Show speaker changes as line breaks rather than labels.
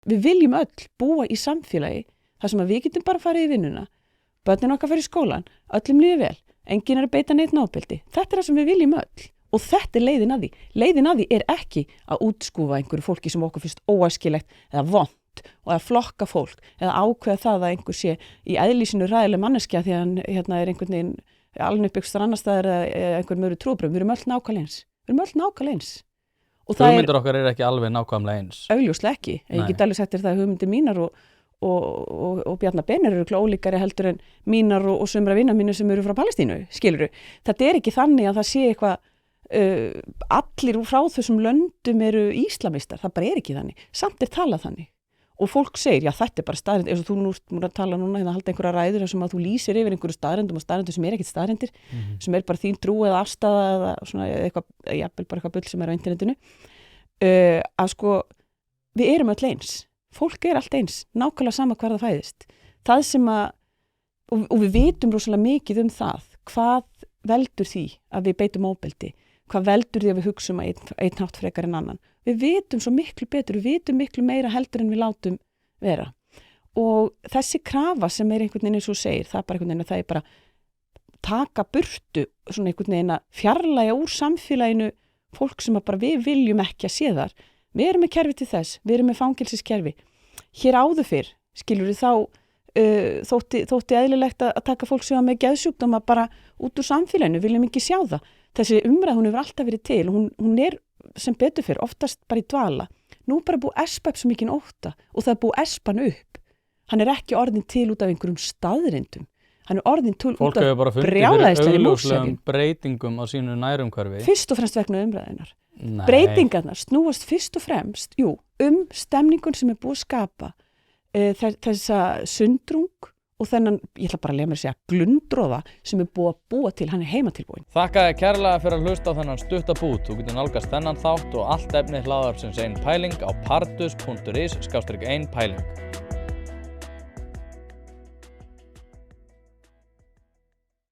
Við viljum öll búa í samfélagi þar sem að við getum bara farið í vinnuna, börnin okkar fara í skólan, öllum líður vel, enginn að beita neitt ofbeldi. Þetta það sem við viljum öll og þetta leiðin að því. Leiðin að því ekki að útskúfa einhverju fólki sem okkur finnst óæskilegt eða vont og að flokka fólk eða ákveða það að einhver sé í eðlísinu ræðileg manneskja því að hann er einhvern veginn alveg uppbyggstur annar staðar eða einhver mjög trúbrögum. Við erum öll nákvæmlega eins.
Hugmyndir okkar ekki alveg nákvæmlega eins.
Augljóslega ekki. Ég get alveg sagt þér það að hugmyndir mínar og Bjarna Benir eru ólíkari heldur en mínar og sumra vina mínu sem eru frá Palestínu, skilurðu. Þetta ekki þannig að það sé eitthvað allir frá þessum löndum eru íslamistar, það bara ekki þannig. Samt talað þannig. Og fólk segir, já þetta bara staðrind, eins og þú múr að tala núna, hérna að halda einhverja ræður sem að þú lýsir yfir einhverju staðrindum og staðrindum sem ekkert staðrindir, sem bara þín trú eða afstaða eða svona eitthvað, jafnvel bara eitthvað bull sem á internetinu, að sko, við erum öll eins. Fólk allt eins, nákvæmlega sama hvar það fæðist. Það sem að, og við vitum rosalega mikið það, hvað veldur því að við beitum ofbeldi, hvað veldur því að við hugsum að einn hátt frekar en annan. Við vitum svo miklu betur, við vitum miklu meira heldur en við látum vera. Og þessi krafa sem einhvern veginn eins og segir, það bara einhvern veginn að það bara taka burtu, svona einhvern veginn að fjarlægja úr samfélaginu fólk sem að bara við viljum ekki að sé þar. Við erum með kerfi til þess, við erum með fangelsiskerfi. Hér áður fyrr, skilur við þá þótti eðlilegt að taka fólk sem var með geðsjúkdóma bara út úr samfélaginu, viljum ekki sjá það. Þessi umræð, hún hefur alltaf verið til, hún sem betur fyrr, oftast bara í dvala. Nú bara búið espa upp svo mikinn ótta og það búið espan upp. Hann ekki orðin til út af einhverjum staðrindum. Hann orðin til út af brjálæðislegri mótsögn. Fólk hefur bara fundið fyrir augljóslegum breytingum á sínu nærumhverfi. Fyrst og fremst vegna umræðinnar. Breytingarnar snúast fyrst og fremst, stemningun sem búið að skapa þessa sundrung og þennan, ég ætla bara að leyfa mér að segja, glundroða sem búið að búa til, hann heimatilbúinn. Þakka þér kærlega fyrir að hlusta á þennan stutta bút. Þú getur nálgast þennan þátt og allt efni hlaðvarpsins Ein Pæling á pardus.is/ein pæling.